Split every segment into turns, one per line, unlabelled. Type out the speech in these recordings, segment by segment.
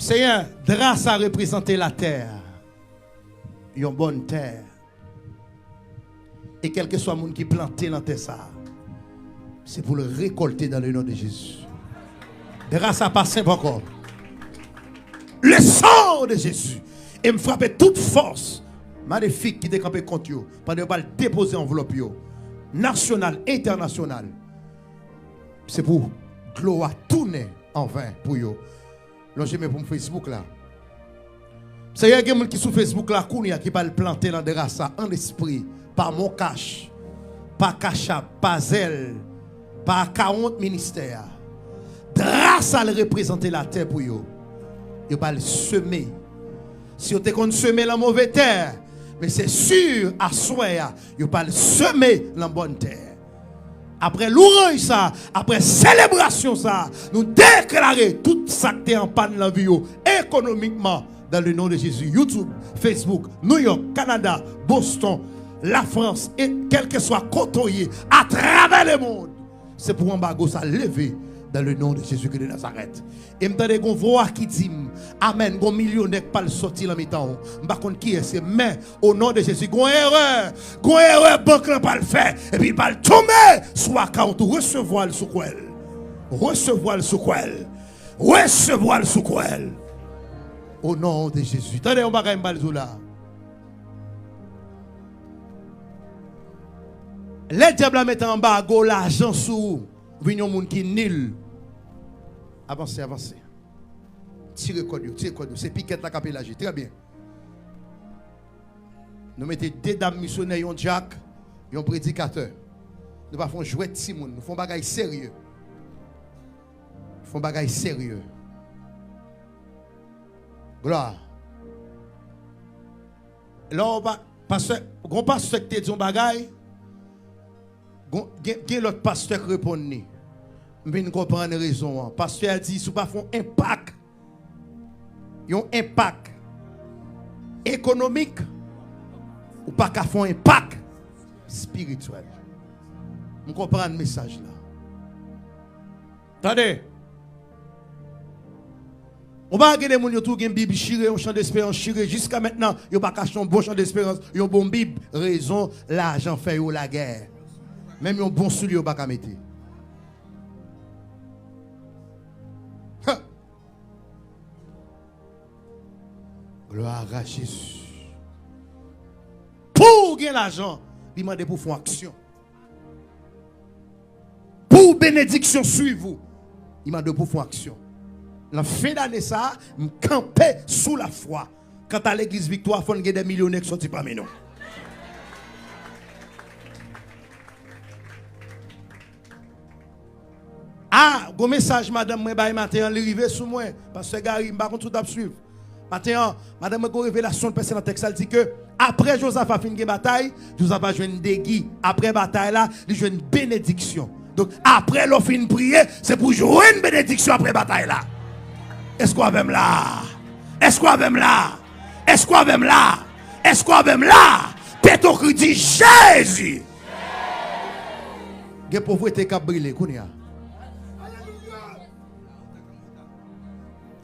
Seigneur, grâce à représenter la terre, une bonne terre. Et quel que soit le monde qui planté dans terre ça, c'est pour le récolter dans le nom de Jésus. Grâce à pas simple encore. Le sang de Jésus. Et me frapper toute force maléfique qui décampait contre vous. Pendant que vous déposer enveloppe nationale, internationale. C'est pour gloire tourner en vain pour vous. Là, je mets pour Facebook là. C'est y a des gens qui sur Facebook là qui parlent planter dans des races en esprit, par mon cash, par cachap, par zèle, par 40 ministères. Grâce à représenter la terre pour vous. Vous parlent semer. Si vous avez semé la mauvaise terre, mais c'est sûr à soi, vous parlent semer la bonne terre. Après l'orange ça, après célébration ça, nous déclarer tout ça qui est en panne la vie économiquement dans le nom de Jésus. YouTube, Facebook, New York, Canada, Boston, la France et quel que soit côté à travers le monde. C'est pour un bagot ça lever dans le nom de Jésus-Christ de Nazareth. Et me donne une voix qui dit amen, un millionnaire pas le sortir en mi-temps. Par contre qui est, c'est mais au nom de Jésus, une erreur banque là pas le faire et puis pas le tomber soit quand recevoir le souquel. Recevoir le souquel. Recevoir le souquel. Au nom de Jésus. Attendez, on va gagner là. Les diables mettent en bas l'argent sous vignon moun qui nul. Avancez, avancez. Tirez code, c'est piquette la capellage. Très bien. Nous mettons deux dames missionnaires, un Jack, un prédicateur. Nous ne faisons pas jouer de Simon, nous faisons des choses sérieux. Nous faisons des choses sérieux. Gloire. Là, on va, pasteur, grand pasteur qui te dit un bagage, l'autre pasteur qui répond. Je viens de comprendre la raison. Le pasteur a dit, si vous ne faites pas un impact, un impact économique, ou pas qu'à faire un impact spirituel. Vous comprenez le message là. Attendez. On va regarder les gens qui ont une Bible chirée, un champ d'espérance chiré. Jusqu'à maintenant, ils n'ont pas caché un bon champ d'espérance, ils ont une bonne Bible. Raison, l'argent fait la guerre. Même un bon soulier, ils n'ont pas mettre. Gloire à Jésus. Pour gagner l'argent, il m'a demandé pour faire action. Pour bénédiction suivre vous, il m'a demandé pour faire action. La fin d'année ça, me camper sous la foi. Quand à l'église Victoire, il faut gagner des millionnaires qui sont parmi nous. Ah, un message madame moi bail matin arrivé sous moi parce que Gary m'a tout à suivre. Matin, madame une révélation de personne dans texte elle dit que après Joseph a fini une bataille, Joseph a joué une déguis. Après bataille là, il joue une bénédiction. Donc après l'offre une prière, c'est pour jouer une bénédiction après bataille là. Est-ce qu'on va là? Est-ce qu'on va là? Est-ce qu'on va là? Est-ce qu'on va là? Péto qui dit Jésus. Ge pauvreté qui brûlé kounya.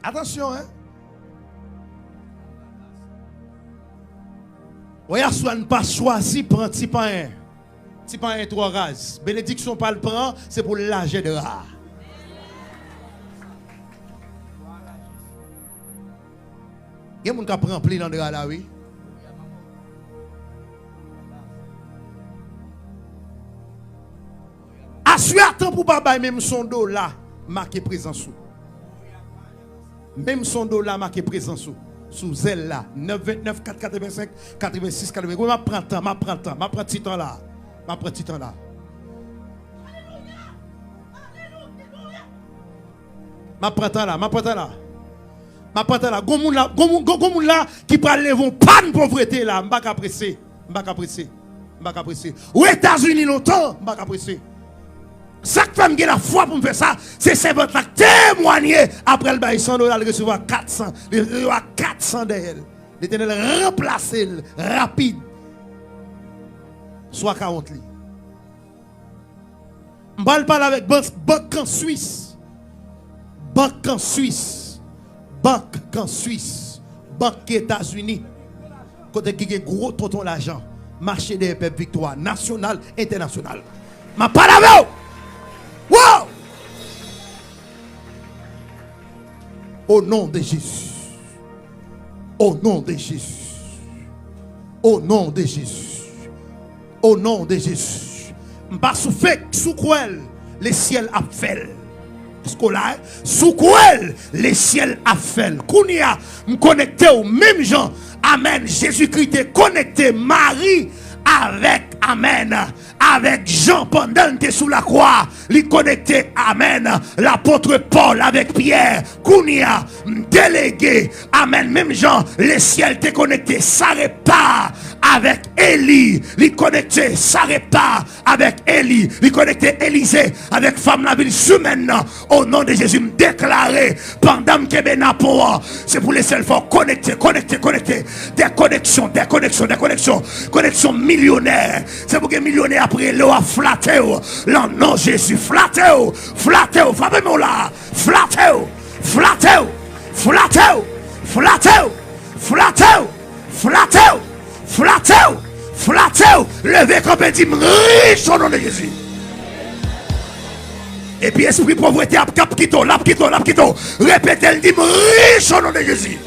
Attention hein. Oya soit pas choisi prendre petit pain. Petit pain 3 rases. Bénédiction pas le prend, c'est pour l'âge de rare. Il y a des gens qui prennent plein dans là, oui. Assurer temps pour pas même son dos là, marqué présent sous. Même son dos là, marqué présent sous. Sous zèle là, 929 485 86 80. Ma prend temps, ma prend petit temps là. Ma prend petit temps là. Ma prend temps là, ma prend temps là. Ma prend temps là. Gomoun là qui parle lever pas de pauvreté là, m'pa ka pressé, m'pa ka pressé. M'pa ka pressé. Aux États-Unis longtemps, m'pa ka pressé. Ça que fait la foi pour me faire ça, c'est servante là témoigner après le bail $100, recevoir 400, il recevoir 400 d'elle. L'Éternel remplacer rapide. Soit 40 li. Je parle avec banque en Suisse. Banque en Suisse. banque en Suisse, banque États-Unis, côté qui a gros tonton l'argent, marché des peuples victoire, national, international. Ma parole, wow! Au nom de Jésus, au nom de Jésus, au nom de Jésus, au nom de Jésus, m'pas sous fait, sous quoi les ciels a fait. Scolaire, sous quoi les ciels a fait. Kounia, me connecté aux mêmes gens. Amen. Jésus-Christ est connecté Marie avec, amen, avec Jean pendant que sous la croix. Il connecté, amen, l'apôtre Paul avec Pierre. Kounia, délégué, amen. Même Jean, les ciels t'est connecté. Ça répare avec Élie. Il connecté, ça répare avec Élie. Il connecté Élisée avec femme la ville semaine. Au nom de Jésus, me déclarer pendant que Benapoa, c'est pour les seuls forts connecter. Des connexions. Connexion millionnaire. C'est pour que millionnaire après l'eau a flatté. L'en nom Jésus, flatté. Frappez-moi là. Flatté. Levez comme un dit riche au nom de Jésus. Et puis esprit pauvreté a cap quito. Répétez le dit riche au nom de Jésus.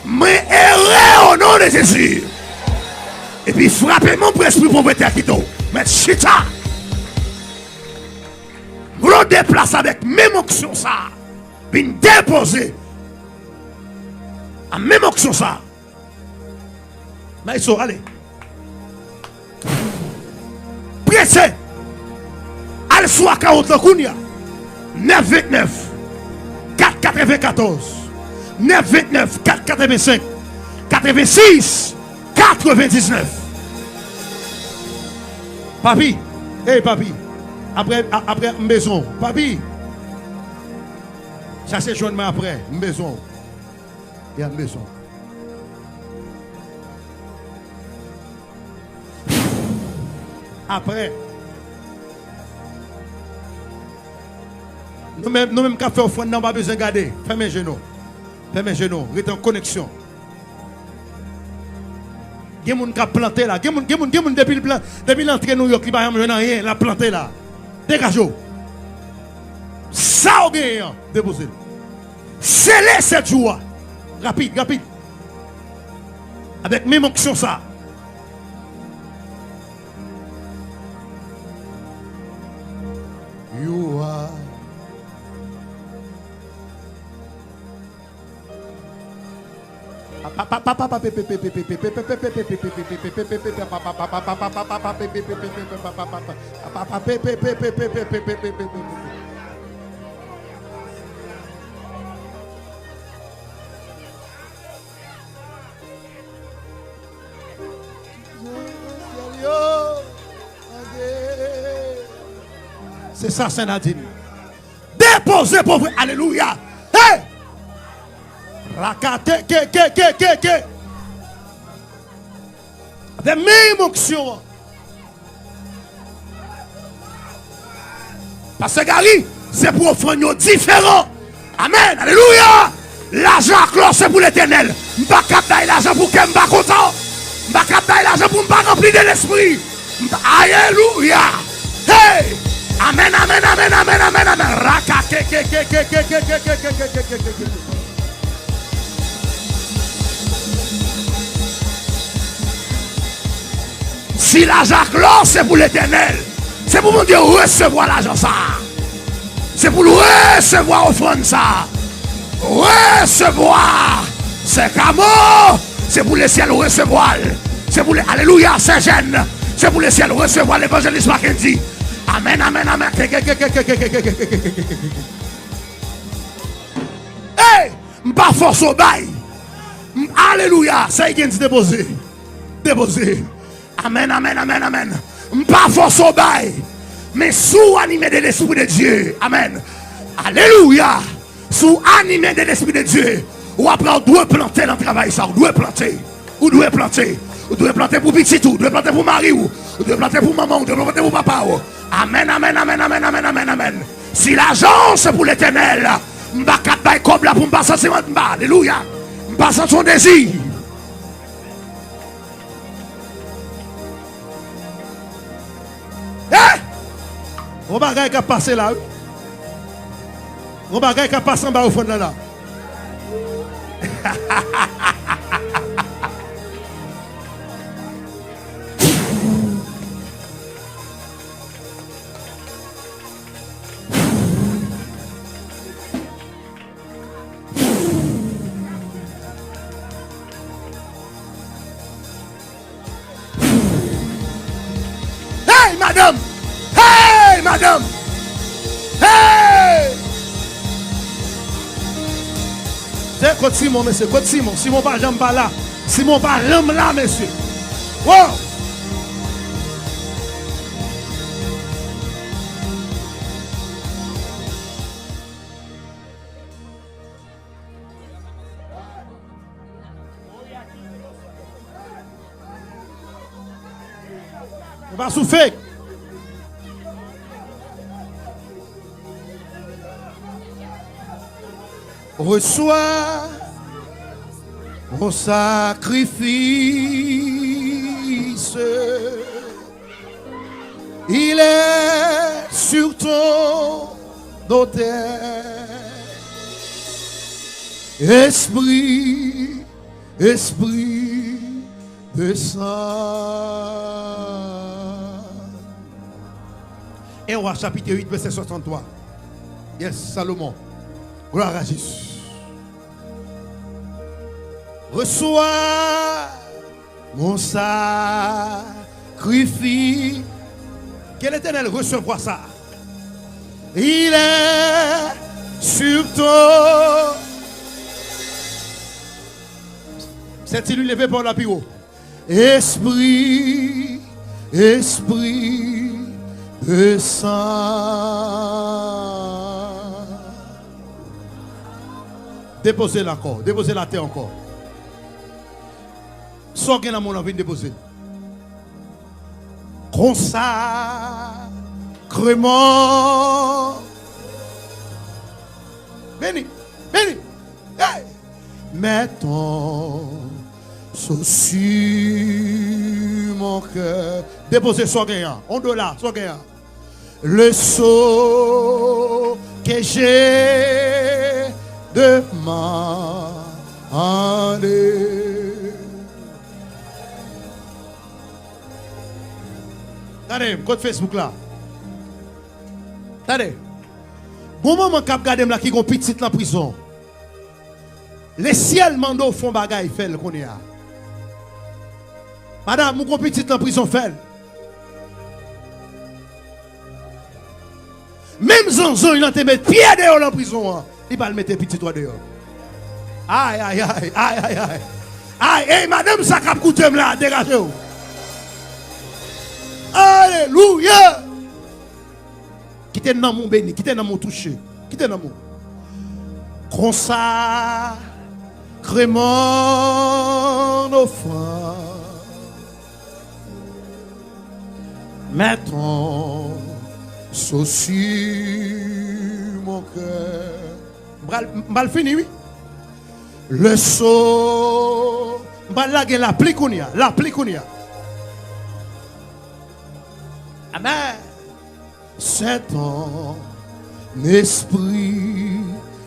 Mais errez au nom de Jésus. Et puis frappez mon esprit pauvreté à quito. Mais chita. Vous le déplacez avec même action ça. Puis déposer. À même action ça. Mais ils sont allez. Pressez. Al soit 40 Kounia 929 494 929 485 86 99. Papi, papi, après maison, papi, ça c'est joindre après maison, il y a maison. Après. Nous-mêmes, café au fond, nous n'avons pas besoin de garder. Fermez les genoux. Restez en connexion. Il y a des gens qui ont planté là. Il y a des gens depuis l'entrée New York, qui n'ont rien. La planté là. Dégagez. Ça, bien. Déposez. Scellez cette joie. Rapide. Avec même action ça. You are. C'est ça, Saint Nadine. Déposez pauvre. Alléluia. Hey! Rakate, ke. Avec même action. Parce que Gary, c'est pour offrir différent. Amen. Alléluia. L'argent clos, c'est pour l'éternel. Je ne vais pas capter l'argent pour que je ne sois pas content. Je ne vais pas capter l'argent pour ne pas remplir de l'esprit. Alléluia. Hey. Amen. Rakate, ke. Si l'argent clos, c'est pour l'éternel. C'est pour mon Dieu recevoir l'argent ça. C'est pour recevoir offrande ça. Recevoir. C'est comme c'est pour le ciel recevoir. C'est pour les alléluia, c'est jeune. C'est pour le ciel recevoir l'évangéliste Mackenzie. Amen. Hey, m'pas force au bail. Alléluia, ça y est déposé. Amen. Pas force au bail, mais sous animé de l'Esprit de Dieu. Amen. Alléluia. Sous animé de l'Esprit de Dieu. Ou après, on doit planter dans le travail. Ça, on doit planter. Ou doit planter pour petit tout. On doit planter pour mari. On doit planter pour maman. On doit planter pour papa. Amen. Si l'argent c'est pour l'éternel, M'pas capable comme là pour me passer m'ba. Alléluia. M'passe son désir. On bagaille qui a passé là. On bagaille qui a passé en bas au fond de là. Hey madame! Hey madame! Hey! C'est quoi Simon, monsieur? Quoi Simon? Simon pas jamais pas là. Simon pas jamais là, monsieur. Wow! On va souffler. Reçois mon sacrifice. Il est sur ton autel. Esprit, Esprit de Saint. Et on va chapitre 8, verset 63. Yes, Salomon. Gloire à Jésus. Reçois mon sacrifice. Quel Éternel recevra ça? Il est sur toi. C'est-il levé par la piro? Esprit, Esprit de Saint. Déposez la encore, déposez la terre encore. Sortez dans mon envie de déposer. Consacrement. Béni, béni. Hey. Mettons sur mon cœur. Déposez soit gagnant. On doit là, soit gagnant. Le sceau que j'ai demandé. Attendez, code Facebook là. Attendez. Bon moment cap garder là qui gon petite la prison. Les ciels mando font bagaille fait le connait. Madame, mon petite la prison fait. Même Zanzon il a te mettre pied dehors dans la prison. Il va le mettre petit toi dehors. Aïe aïe aïe aïe aïe aïe. Aïe, hey, madame ça cap coûter là, dégagez-vous. Alléluia. Quittez dans mon béni, quittez dans mon touché, quittez dans mon. Consacrement offrant. Mettons sur mon cœur. M'bal fini, oui. Le saut. M'bal la la plikounia, la plikounia. Amen. C'est ton esprit,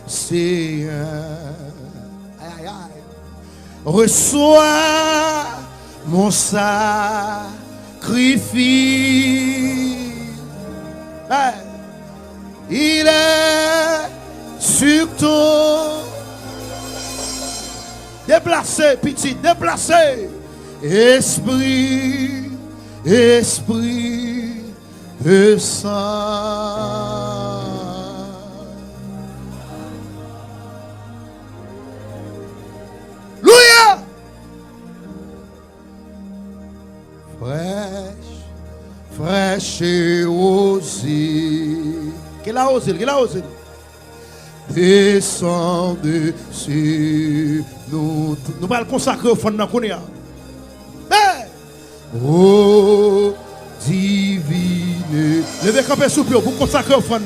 Seigneur. Aïe, aïe, aïe. Reçois mon sacrifice. Aïe. Il est sur ton. Déplacé, petit, déplacé. Esprit, Esprit de Saint. Louia. Fraîche, fraîche et osée. Quelle a osé, quelle a osé. Descendez sur nous. Nous allons consacrer au fond de la connaître. Oh divine. Levez campé sous pied pour consacrer au fond.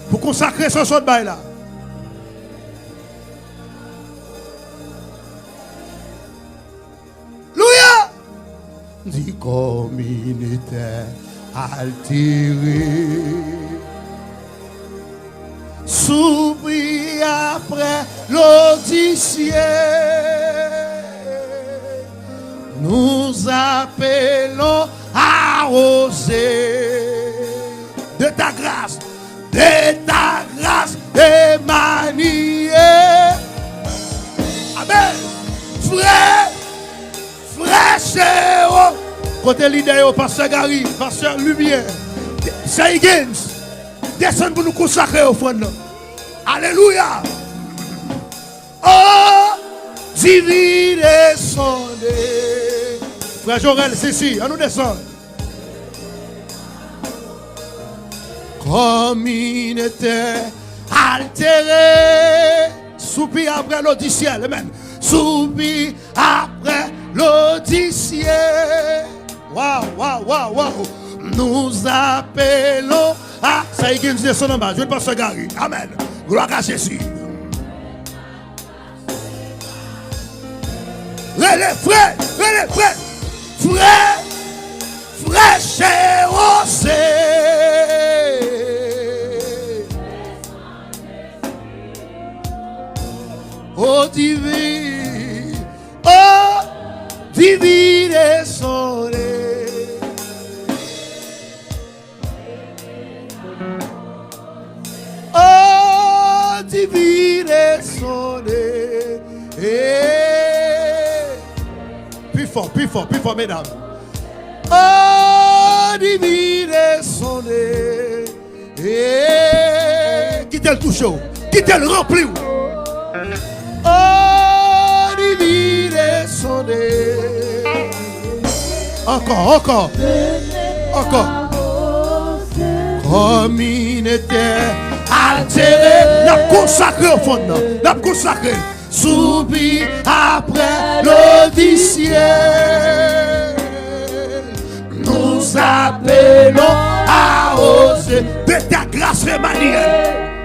Pour consacrer ce son de bail là. dit comme il était altéré. S'oublie après l'audition, nous appelons à oser de ta grâce émanier. Amen. Frère, chéro. Côté leader, pasteur Gary, pasteur Lumière, c'est Higgins. Descends pour nous consacrer au fond. Alléluia. Oh, divine descendez. Frère Jorel, c'est ici. On nous descend. Comme il était altéré. Soupir après l'audition. Amen. Soupir après l'audition. Waouh. Nous appelons à ça y est, descend en bas. Je ne passe pas Gary. Amen. Gloire à Jésus. Frère, chéro, oh divine, descendez. Oh divine descendez. Plus fort, mesdames. Oh divine descendez. Quittez le touche, quittez le rempli. Oh divine descendez. Encore. Comme il était altéré, n'a consacré au fond, n'a consacré. Soupir après l'audition, nous appelons à oser de ta grâce émanielle,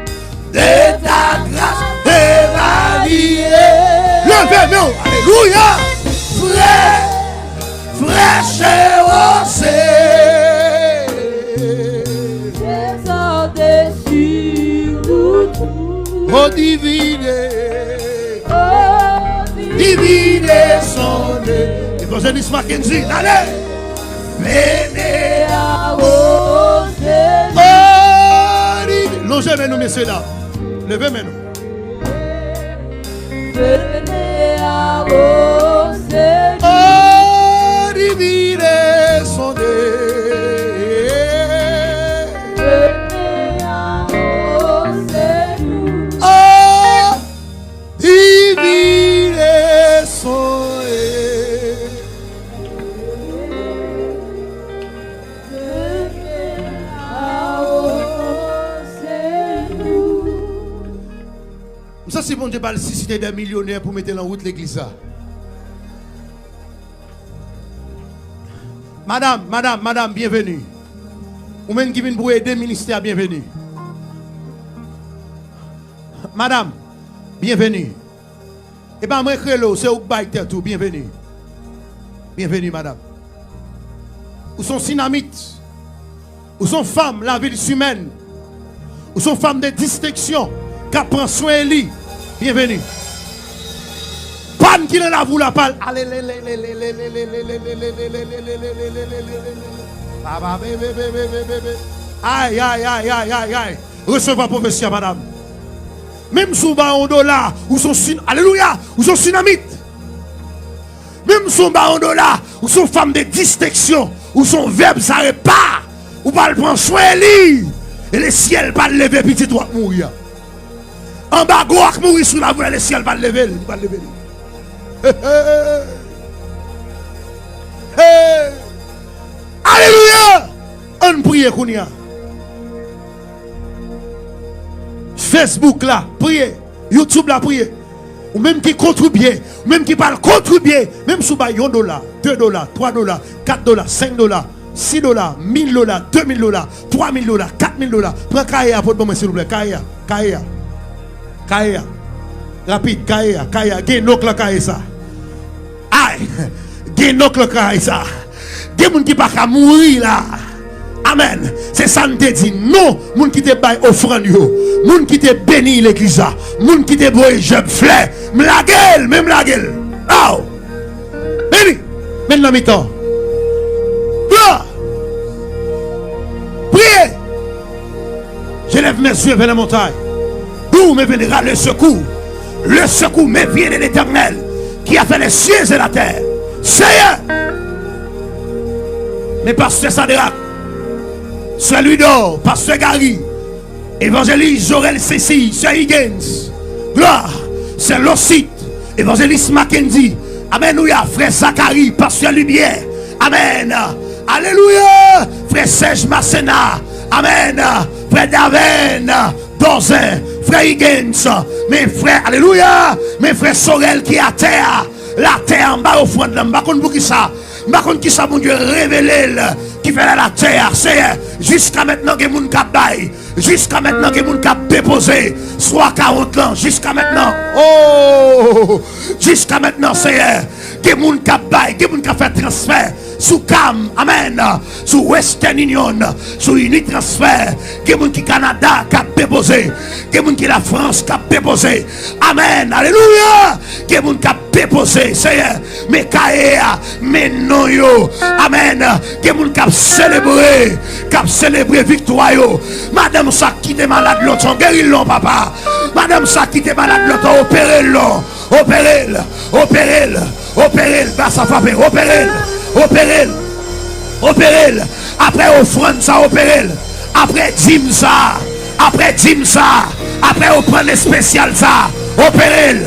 de ta grâce émanielle. Levez-nous, alléluia. Frère, chéro,
descendez sur nous tous.
Oh divine, divine descendez. Évangéliste Mackenzie, allez. Venez
à oser.
Oh divine. Longez-nous, messieurs là. Levez-nous.
Venez à oser.
Oh divine descendez.
Venez à oser.
Oh divine descendez.
Venez à oser.
Ça c'est bon Dieu pas susciter des millionnaires pour mettre en route l'église. Madame, bienvenue. Ou même qui vient pour aider le ministère, bienvenue. Madame, bienvenue. Et bien, moi, c'est au baïter tout, bienvenue. Bienvenue, madame. Ou sont synamites. Ou sont femmes, la vie humaine. Ou sont femmes de distinction, qui prend soin de lui. Bienvenue. Panne qui est là, vous la parle. Allez, aïe. Recevez prophétie, madame. Même si vous avez un dollar, ou sont alléluia, ou sont synamites. Même si vous avez un dollar, ou sont femmes de distinction, ou sont verbes, ça répare. Ou pas le prendre soin de lui. Et le ciel va lever, petit doigt mourir. En bas, gouak mourir sous la voie, le ciel va lever. Alléluia. On prie Kounia. Facebook là, priez. YouTube là, priez. Ou même qui contribue, même qui parle contribuer, même sous $1, $2, $3, $4, $5, $6, $1000, $2000, $3000, $4000. Prends Kaya pour moi s'il vous plaît. Kaya. Rapide, Kaya. Gain donc la Kaya ça. Aïe. Gain donc la Kaya ça. Des gens qui pas qu'à mourir là. Amen. C'est ça nous te dit. Non, moun qui te bail offrande yo, moun qui te béni l'église, moun qui te boy je fleur, la gueule, même la gueule. Oh. Béni. Maintenant mi-temps. Gloire. Priez. Je lève mes yeux vers la montagne. D'où me viendra le secours? Le secours me vient de l'Éternel qui a fait les cieux et la terre. Seigneur. Mais pasteur Sadrak, celui d'or, pasteur Gary, évangéliste Jorel Cécile, Sir Higgins, gloire, c'est l'Ossite, évangéliste Mackenzie, Amen, frère Zachary, pasteur Lumière, Amen, alléluia, frère Serge Massena, Amen, frère Daven, Dozin, frère Higgins, mes frères, alléluia, mes frères Sorel qui est à terre, la terre en bas au fond de l'homme, pour qui ça? Par contre, qui ça, mon Dieu, révélé, qui fait la terre, c'est jusqu'à maintenant que mon cap bail, jusqu'à maintenant que mon cap déposé, soit 40 ans, jusqu'à maintenant, oh, jusqu'à maintenant, c'est que mon cap bail, que mon cap fait transfert, sous CAM, Amen, sous Western Union, sous Unitransfer, que mon qui Canada cap déposé, que mon qui la France cap déposé, Amen, alléluia, que mon cap déposé, c'est mes caïa, mes noyaux, Amen, que mon cap célébrer victoire, madame ça qui est malade, l'autre, guéri l'on, papa, madame ça qui est malade, l'autre, opérez l'on, opérez, bah ça va faire, opérez, après offrande ça, opérez, après dîme ça, après on prend les spéciales ça, opérez,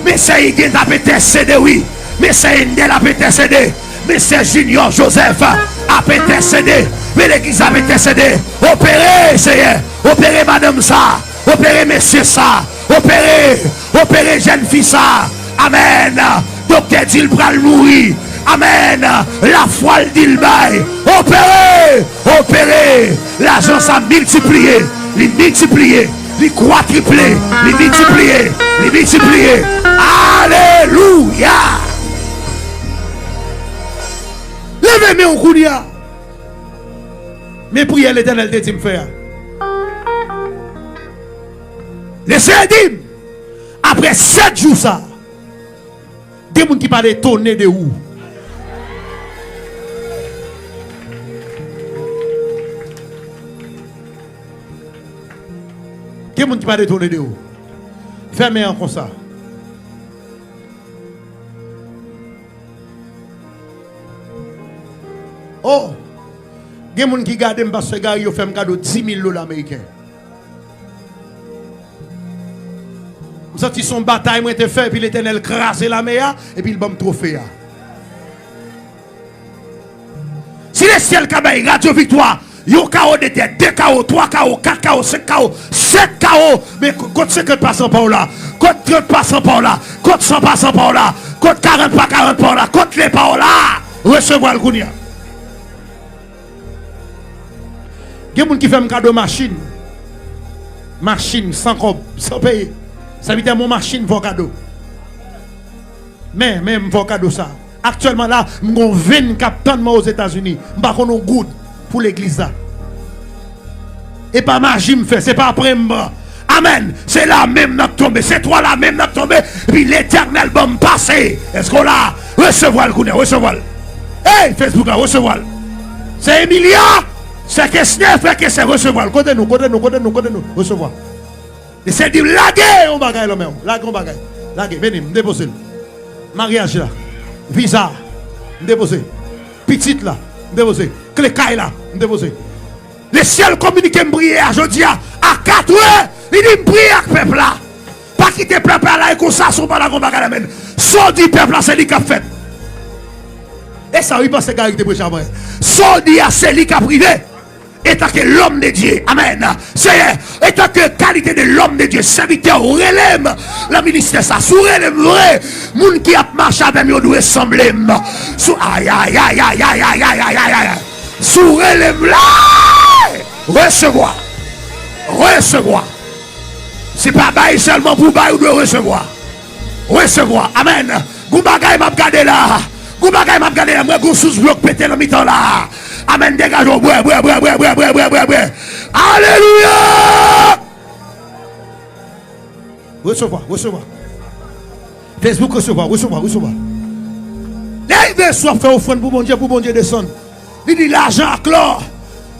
mais c'est Higuin a intercédé, oui, mais c'est Indel a intercédé, mais c'est Junior Joseph a intercédé, mais l'église a intercédé, opérez, Seigneur, opérez madame ça, opérez messieurs ça, opérez jeune fille ça, amen, docteur dit il va mourir, amen, la foi dit le bail, opérez, l'argent ça multiplié, les quadruplé, les multiplié, alléluia. Levez-moi au Kounia. Mais priez l'Éternel de me faire. Laissez dire, après 7 jours ça, des gens qui parlent étonnés de où? Des gens qui parlent étonnés de où? Fermez en comme ça. Oh, il y a des gens qui gardent parce que ils fait un cadeau de 10 000 $ américains. Vous sentez son bataille, moi, été fait, puis l'Éternel crasé la meilleure, et puis il va me trophée. Si les ciels cabaye, Radio Victoire, il y a un chaos de tête, 2 chaos, 3 chaos, 4 chaos, 5 chaos, 7 chaos, mais contre 50 passants par là, contre 30 passants par là, contre 100 passants par là, contre 40 par 40 par là, contre les par là, recevoir le Kounia. Il y a des gens qui font un cadeau machine sans payer. Ça veut dire mon machine vaut cadeau. Mais même vaut cadeau ça. Actuellement là, mon 20 capitaine aux États-Unis, je ne suis pas good pour l'église là. Et pas magie me fait, c'est pas après moi. Amen. C'est là même n'a tombé, c'est toi là même n'a tombé. Puis l'Éternel va me passer. Est-ce qu'on l'a recevoir le coup, recevoir. Hey Facebook là, recevoir. C'est Emilia. C'est que frère que c'est recevoir. Côté nous, recevoir. Et c'est dire laguer on bagaille là même. Laguer on bagaille. Laguer, venez, me déposer. Mariage là. Visa, me déposer. Petite là, me déposer. Clé caille là, me déposer. Les ciels communiquent me prier aujourd'hui à 4 heures. Il dit me prier avec le peuple là. Pas quitter le peuple là et comme ça, son pas là qu'on bagaille là. Sorti peuple là, c'est lui qui a fait. Et ça, oui, parce que c'est prêché avant. Sorti à c'est lui qui a privé. Étant que l'homme de Dieu, amen, c'est étant que qualité de l'homme de Dieu, serviteur, relève, la ministère, ça, sous relève, vrai, moun qui a marché avec moi, doit ressembler, sous, aïe, sous relève, là, recevoir, c'est pas bail seulement pour bail, ou doit recevoir, amen, goubagaï m'a regardé là, Kou bagay m'a gardé, moi gros sous bloc pété dans mi-temps là. Amen, dégageons. Ouais. Alléluia. Recevoir. Facebook recevoir. Les soir fait offrande pour bon Dieu descendre. Il dit l'argent à clore.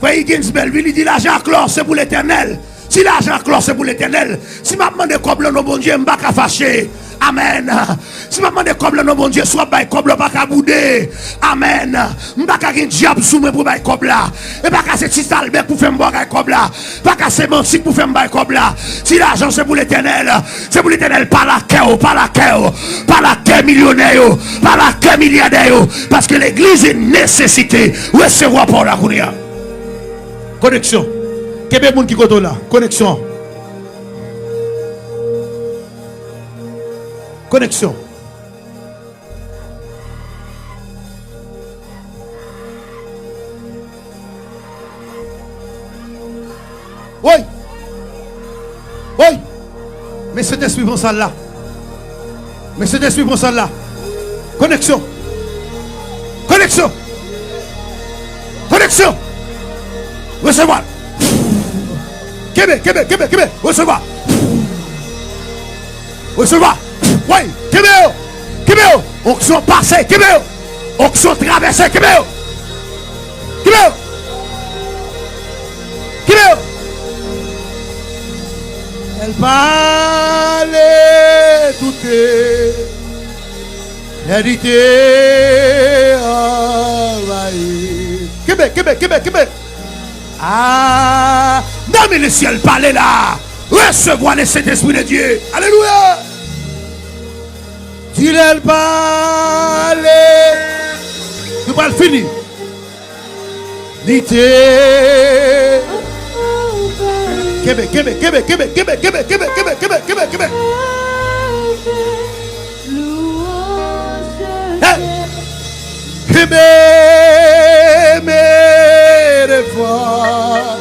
Frère Ginsbel, il dit l'argent à clore, c'est pour l'éternel. Si l'argent à clore, c'est pour l'éternel. Si ma demande comme le bon Dieu, je ne vais pas fâcher. Amen. Si ma demande comme le bon Dieu, soit pas comme le pas bouder. Amen. Je ne vais pas un diable sous moi pour bailler comme là. Et pas casser petit salbe pour faire boire comme là. Pas casser mentique pour faire bailler comme là. Si l'argent c'est pour l'éternel, c'est pour l'éternel, pas la cœur millionnaire, pas la cœur milliardaire. Parce que l'église est nécessité. Recevoir pour la courir. Connexion. Quel est le monde qui est là? Connexion. Oui. Mais cet esprit pour ça là. Connexion. Recevoir. Québec. Recevoir. Oui. Québec. Onction passée. Québec. Onction traversée. Québec. Elle parlait tout est. Vérité. Québec. Ah, non mais le ciel parlait là. Recevoir le Saint-Esprit de Dieu. Alléluia. Il elle parlait. Nous pas le finir. Nité. Québec. Québec, mes fois.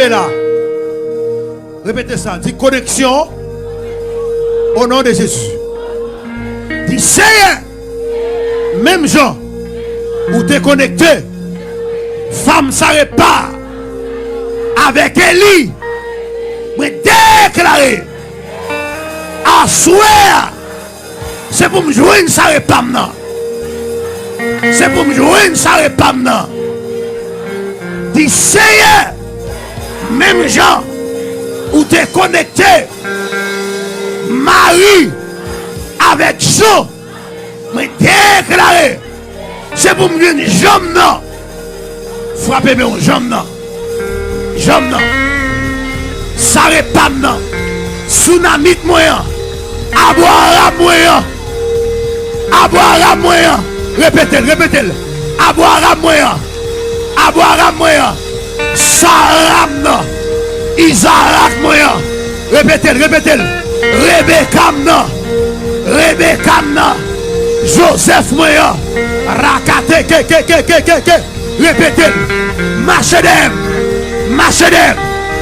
Là. Répétez ça. Dis connexion au nom de Jésus. Dis Seigneur. Même gens où tu es connecté. Femme ça répare. Avec Élie. Mais déclaré. À souhait. C'est pour me jouer ça répare. C'est pour me jouer ça répare. Dis Seigneur. Même gens où tu es connecté, Marie avec Jean, mais déclaré, c'est pour me dire jambe non. Frappez bien, jambe non. Ça répand non. Tsunami moyen. Aboire moyen. Répétez. Aboire moyen. Saram Isaac moyen. Répétez. Rebecca Joseph moyen. Rakate Répétez.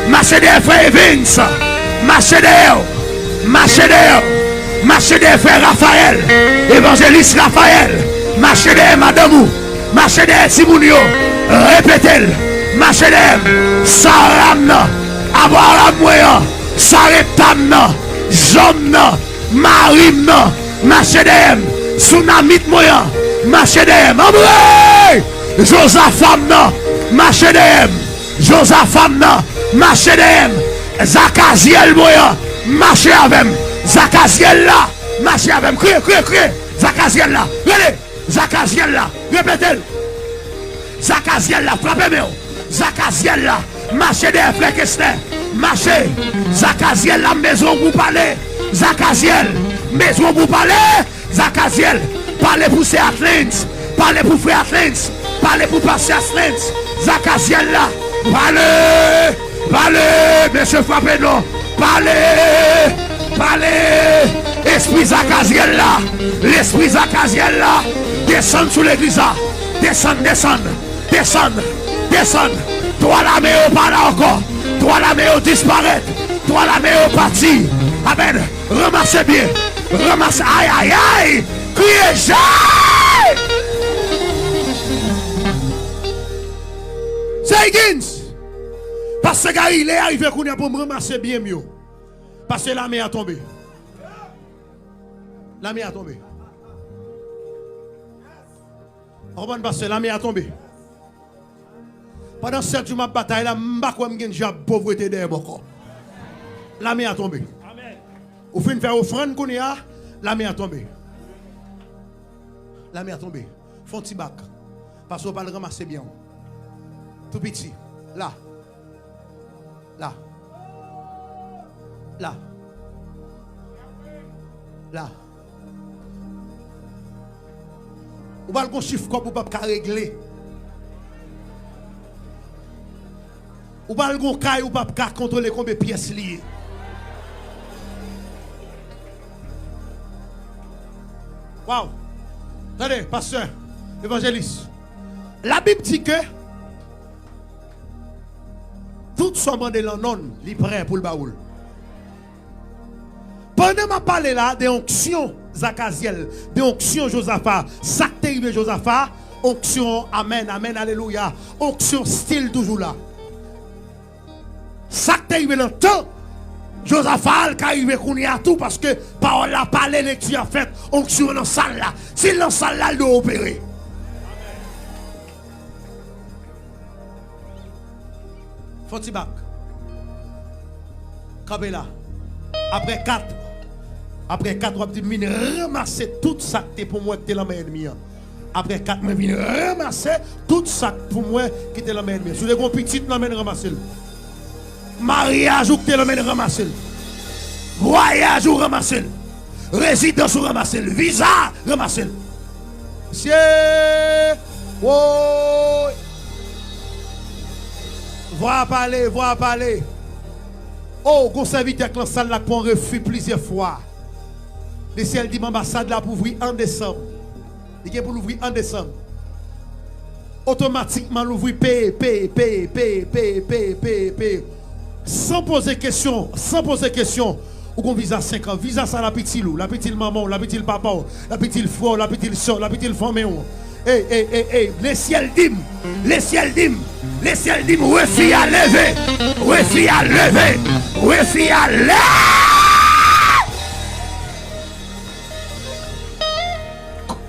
Machédem frère Vince. Machédem frère Raphaël. Évangéliste Raphaël. Machédem Adamou. Machédem Simounio. Répétez. Machédem, Saramna, Abraham moyen, Sareptamna, Jomna, Marimna, Machédem, Tsunamit moyen, Machédem, Ambré, Josaphamna, Machédem, Zakaziel moyen, marché avec, Zakaziel là, marché avec, criez, Zakaziel là, allez, Zakaziel là, répétez, Zakaziel là, frappez-moi. Zakaziel là, marché des frères Kester, marché, Zakaziel la maison pour parler, Zakaziel, maison pour parler, Zakaziel, parlez pour ces athlètes, parlez pour frère athlètes, parlez pour passer athlètes, Zakaziel là, parlez, monsieur frappez non, parlez, Parlez, esprit Zakaziel là, l'esprit Zakaziel là, descend sous l'église là, descend. Toi la meilleure pas là encore, toi la meilleure disparaître, toi la meilleure partie. Amen. Ramassez bien, ramassez, aïe, criez j'ai. C'est Higgins. Parce que gars, il est arrivé pour me ramasser bien mieux. Parce que la main a tombé. La main a tombé. Parce que la main a tombé. Pendant 7 jours de bataille, je ne sais pas si pauvreté derrière mon corps. La main a tombé. Au fin de faire offrande, la main a tombé. La main a tombé. Font petit bac. Parce qu'on va le ramasser bien. Tout petit. Là. Là. Là. Là. Ou pas le chiffre comme vous ne pouvez pas régler. Ou pas le caille ou pas contrôler combien de pièces liées. Waouh. Attendez, pasteur, évangéliste. La Bible dit que tout ce monde de l'on est prêt pour le baoul. Pendant que je parle là de onction Zakaziel, de onction Josaphat, ça qui est arrivé Josaphat, onction Amen, Amen, Alléluia, onction style toujours là. Ça qui est arrivé dans le temps, Josaphat qui est arrivé qu'on y a tout parce que parole la parlé, lecture a fait, onction dans la salle là. Si dans la salle là, il doit opérer. Fontibak. Kabela. Après 4, on va dire, ramasser tout ça qui est pour moi qui est la main ennemie. Après 4, je viens ramasser tout ça pour moi qui est la main ennemie. Si vous avez petit, vous l'amène ramasser. Mariage ou qui est la main ramasser. Voyage ou ramasser. Résidence ou ramasser. Visa ramasser. C'est. Oh. Voir parler. Oh, qu'on s'invite avec la salle là pour refus plusieurs fois. Le ciel dit l'ambassade là pour ouvrir en décembre. Il est pour l'ouvrir en décembre. Automatiquement l'ouvrir paye. Sans poser question. Ou qu'on visa 5 ans. Visa ça la petite loup, la petite maman, la petite papa, la petite frère, la petite soeur, la petite femme. Le ciel dit, refus à lever, refus à lever.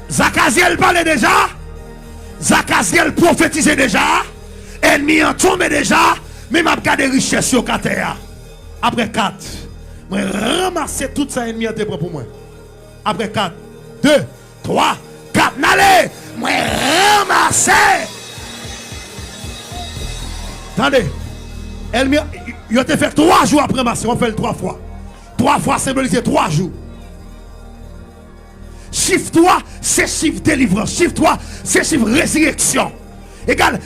Zakaziel parlait déjà, Zakaziel prophétisait déjà, ennemi en tombé déjà, mais m'a regardé richesse sur terre. Après 4, je ramasser tout ça ennemi en te pour moi. Après 4, 2, 3, 4, n'allez, je ramasser. Attendez, il a fait 3 jours après ramasser, on fait le 3 fois. 3 fois symbolisé 3 jours. Chiffre 3, c'est chiffre délivrance. Chiffre 3, c'est chiffre résurrection. Égal.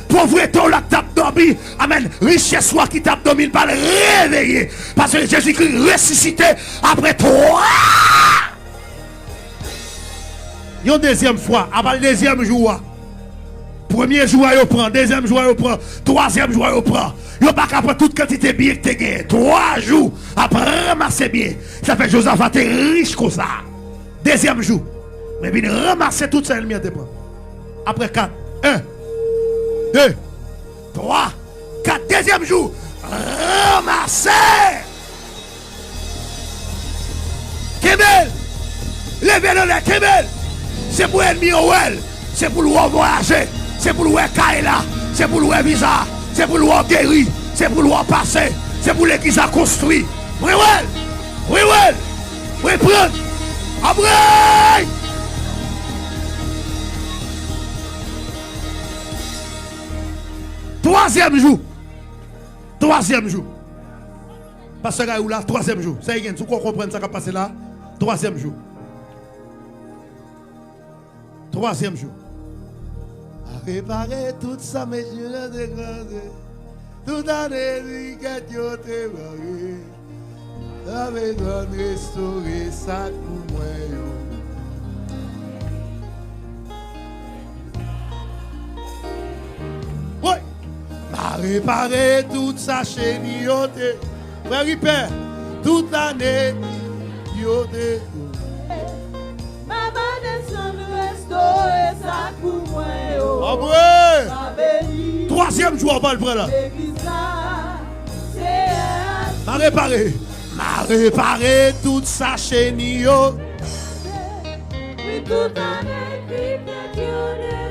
Pauvreté, la tape dormi. Amen. Richesse, soit qui tape dormi, il va le réveiller. Parce que Jésus-Christ ressuscité après 3. Une deuxième fois, avant le deuxième jour. Premier jour, il prend. Deuxième jour, il prend. Troisième jour, il prend. Il n'y a pas qu'à prendre toute quantité de billets que tu as gagné. 3 jours, après ramasser bien. Ça fait Josaphat est riche comme ça. Deuxième jour. Mais il ramasser tout ça, il m'y prend. Après 4. 1, 2, 3, 4. Deuxième jour. Ramasser. Kébel. Levez-le là, Kébel. C'est pour l'ennemi Ouel. C'est pour le voyager. C'est pour le Kaila. C'est pour le visa. C'est pour le guéri. C'est pour le passer. C'est pour l'église à construire. Oui, prendre. Après. Troisième jour. Parce que là, 3e jour. Ça y est, tu comprends ça qui a passé là? 3e jour. 3e jour. A réparer tout ça, mes yeux de tout année, que tu te maries. Avec donne restaurer ça pour moi. Oui, m'a réparé toute sa chénioté. Frère Ripper, toute l'année, yoté.
Maman descend restaurer ça pour moi.
Ah ouais.
Ma béni.
Troisième jour, on va le prendre là.
L'église là, c'est elle.
M'a réparé toute sa chénio.
Oui, toute année, qui fait Dieu.